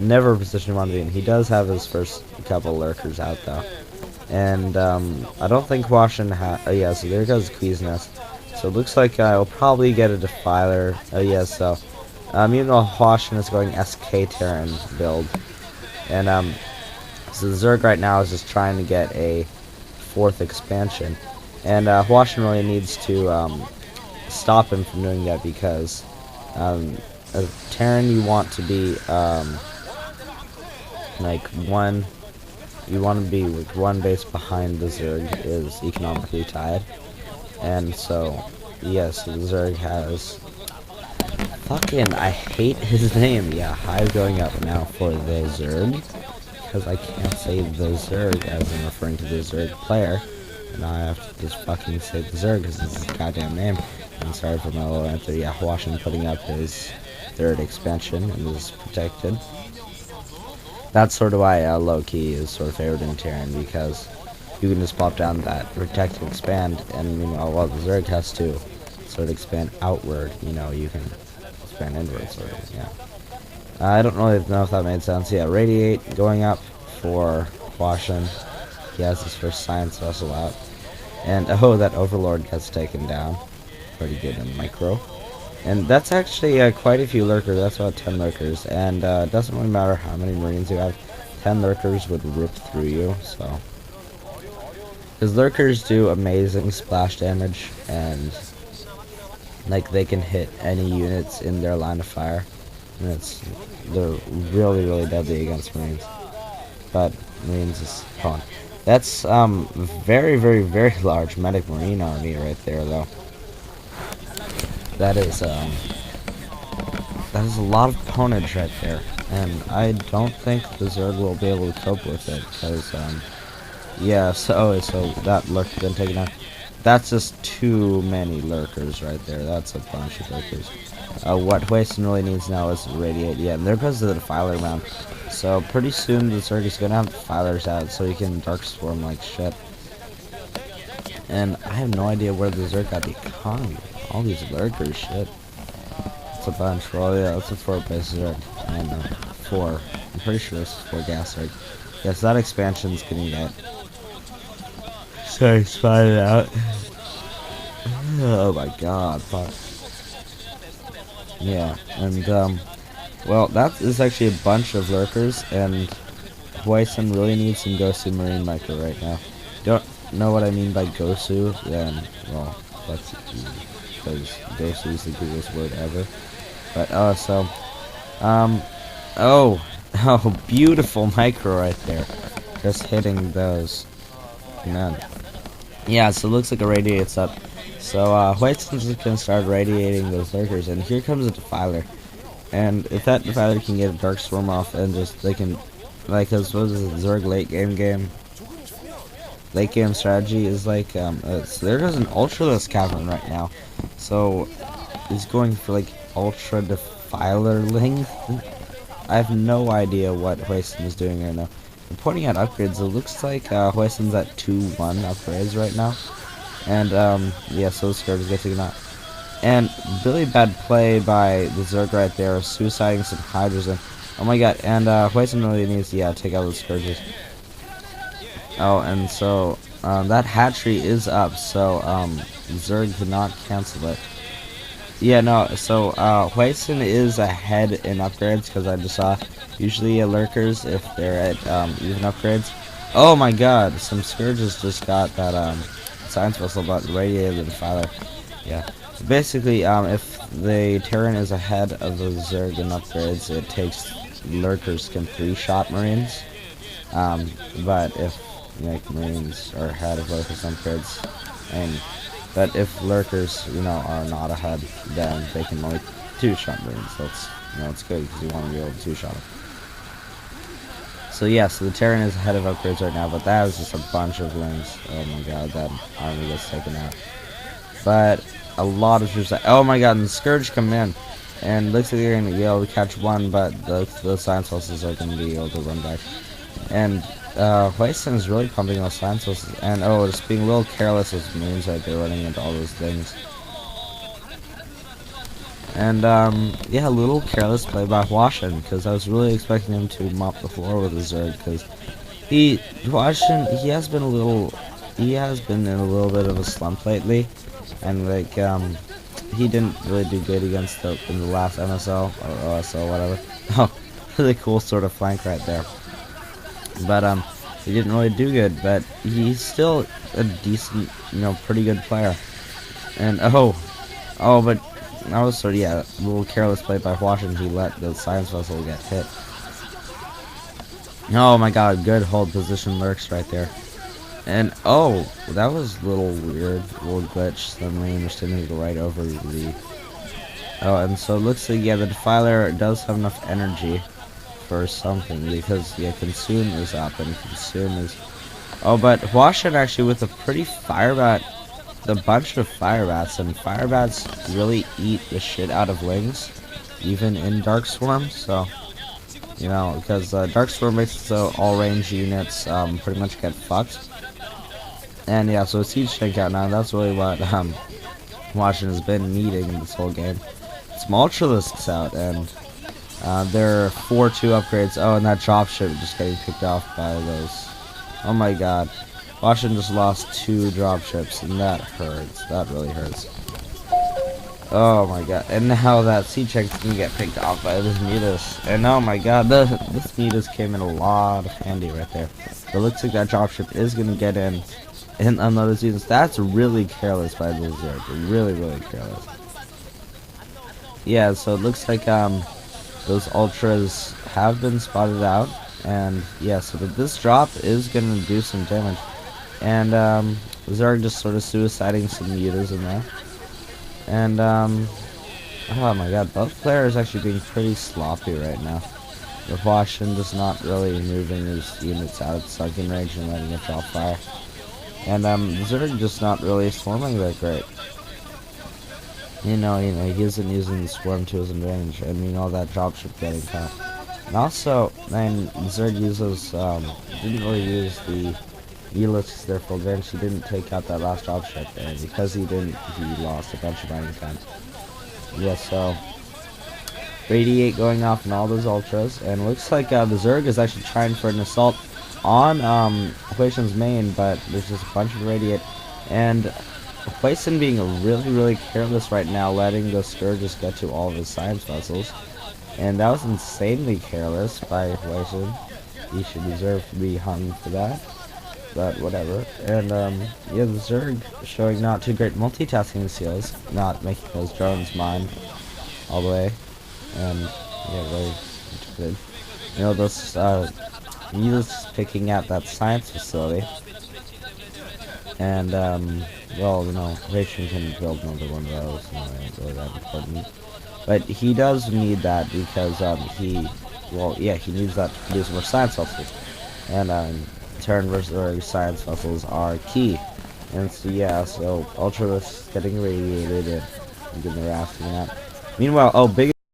never a position you want to be in. He does have his first couple lurkers out though. And I don't think hwasin oh yeah, so there goes Quee's Nest. So it looks like I'll probably get a Defiler. Oh yeah, so even though hwasin is going SK Terran build. And so the Zerg right now is just trying to get a 4th expansion. And hwasin really needs to stop him from doing that because a Terran you want to be like one. You want to be like one base behind the Zerg is economically tied, and so yes, the Zerg has fucking I hate his name. Yeah, Hive going up now for the Zerg because I can't say the Zerg as I'm referring to the Zerg player, and I have to just fucking say the Zerg because it's his goddamn name. And sorry for my little answer. Yeah, hwasin putting up his 3rd expansion and is protected. That's sort of why low-key is sort of favored in Terran, because you can just pop down that protect and expand, and while the Zerg has to sort of expand outward, you can expand inward, sort of, yeah. I don't really know if that made sense. Yeah, Radiate going up for hwasin. He has his first science vessel out. And, oh, that Overlord gets taken down. Pretty good in micro. And that's actually quite a few lurkers. That's about 10 lurkers. And it doesn't really matter how many marines you have. 10 lurkers would rip through you, so. Because lurkers do amazing splash damage, and like they can hit any units in their line of fire. And they're really, really deadly against marines. But marines is fun. That's very, very, very large medic marine army right there, though. That is a lot of ponage right there, and I don't think the Zerg will be able to cope with it, because, yeah, so that lurker been taken out. That's just too many lurkers right there. That's a bunch of lurkers. What hwasin really needs now is Radiate. Yeah, and there goes the Defiler round. So pretty soon the Zerg is gonna have Defilers out, so he can Dark Swarm like shit. And I have no idea where the Zerg got the economy. All these lurkers, shit. It's a bunch. Well, yeah, it's a 4 base Zerg. And 4. I'm pretty sure it's 4 gas Zerg. Yes, that expansion's gonna get. Sorry, spot it out. Oh my god, fuck. Yeah, and well, that is actually a bunch of lurkers, and hwasin really needs some Gosu Marine Micro right now. Don't know what I mean by Gosu, then, well, that's easy, because Gosu is the coolest word ever. But, oh, beautiful micro right there. Just hitting those. Man. Yeah, so it looks like a radiate's up. So, hwasin's just gonna start radiating those lurkers, and here comes a Defiler. And if that Defiler can get a Dark Swarm off, and just, they can, like, cause what is it, Zerg late game? Late game strategy is like, so there goes an Ultraless Cavern right now. So, he's going for, like, Ultra Defiler length. I have no idea what hwasin is doing right now. I'm pointing out upgrades. It looks like hwasin's at 2-1 upgrades right now. And, yeah, so the Scourge gets taken out. And really bad play by the Zerg right there, suiciding some Hydras. And, oh my god, and hwasin really needs to, yeah, take out the Scourges. Oh, and so, that hatchery is up, so, Zerg could not cancel it. Yeah, no, so, hwasin is ahead in upgrades, because I just saw, usually lurkers, if they're at, even upgrades. Oh my god, some Scourges just got that, science vessel about radiated and Defiler. Yeah. So basically, if the Terran is ahead of the Zerg in upgrades, it takes lurkers can 3-shot Marines. But if, like, Marines are ahead of lurkers in upgrades, but if lurkers, are not ahead, then they can only 2-shot Marines. That's, it's good because you want to be able to 2-shot them. So yeah, so the Terran is ahead of upgrades right now, but that is just a bunch of wings. Oh my god, that army gets taken out. But a lot of troops. Oh my god, and the Scourge come in, and looks like they're gonna be able to catch one, but the science forces are gonna be able to run back. And hwasin is really pumping those science forces, and just being a little careless with Marines right there, running into all those things. And, yeah, a little careless play by hwasin, because I was really expecting him to mop the floor with his Zerg, because hwasin, he has been in a little bit of a slump lately, and, like, he didn't really do good against in the last MSL, or OSL, whatever. Oh, really cool sort of flank right there. But, he didn't really do good, but he's still a decent, pretty good player. And, but that was sort of, yeah, a little careless play by hwasin. He let the science vessel get hit. Oh my god, good hold position lurks right there. And, oh, that was a little weird, a little glitch. Suddenly, I'm just going to go right over the... Oh, and so it looks like, yeah, the Defiler does have enough energy for something, because, yeah, Consume is up, and Consume is... Oh, but hwasin actually with a pretty Firebat, a bunch of Firebats, and Firebats really eat the shit out of Lings, even in Dark Swarm, so... because Dark Swarm makes it so all range units pretty much get fucked. And yeah, so Siege Tank out now, that's really what hwasin has been needing this whole game. Some Ultralisks out, and there are 4-2 upgrades. Oh, and that dropship just getting picked off by those. Oh my god. hwasin just lost 2 dropships, and that hurts. That really hurts. Oh my god. And now that Siege Tank's gonna get picked off by this Mutas. And oh my god, this Mutas came in a lot of handy right there. But it looks like that dropship is gonna get in another season. That's really careless by the Zerg. Really, really careless. Yeah, so it looks like those ultras have been spotted out, and yeah, so this drop is gonna do some damage. And Zerg just sort of suiciding some mutas in there. And oh my god, both players actually being pretty sloppy right now. The hwasin just not really moving his units out of sunken range and letting it drop fire. And Zerg just not really swarming that great. He isn't using the swarm to his advantage, and all that dropship getting caught. And also, Zerg uses didn't really use the Elix to their full advantage. He didn't take out that last dropship, and because he didn't, he lost a bunch of mining time. Yeah, so Radiate going off in all those ultras, and looks like the Zerg is actually trying for an assault on hwasin's main, but there's just a bunch of Radiate, and hwasin being really, really careless right now, letting the Scourges get to all of his science vessels, and that was insanely careless by hwasin. He should deserve to be hung for that, but whatever. And yeah, the Zerg showing not too great multitasking skills, not making those drones mine all the way, and yeah, very good. Those he was picking out that science facility, and well, Rachel can build another one of those, ain't really that important. But he does need that because he needs that to produce more science vessels, and Terran versus science vessels are key. And so yeah, so Ultralisk getting radiated and getting the rafting that. Meanwhile, big